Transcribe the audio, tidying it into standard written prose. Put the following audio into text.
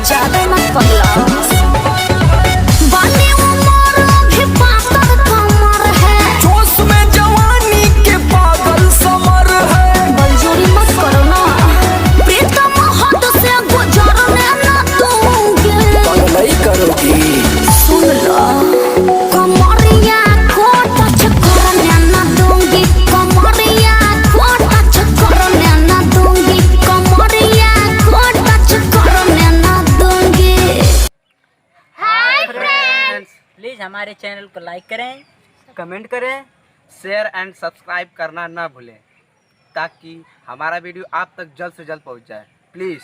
ज्यादा मत पगला। बाली उम्र भी पातर कमर है, जोश में जवानी के पागल समर है। बलजोरी मत करो ना, प्रीतम हद से गुजरने ना दूंगी। नहीं करोगी? सुन लो, कमरिया को टच करने ना दूंगी, कमरिया को टच करने ना दूंगी, कमरिया को टच करने ना दूंगी। हाय फ्रेंड्स, प्लीज़ हमारे चैनल को लाइक करें, कमेंट करें, शेयर एंड सब्सक्राइब करना ना भूलें ताकि हमारा वीडियो आप तक जल्द से जल्द पहुंच जाए। प्लीज़।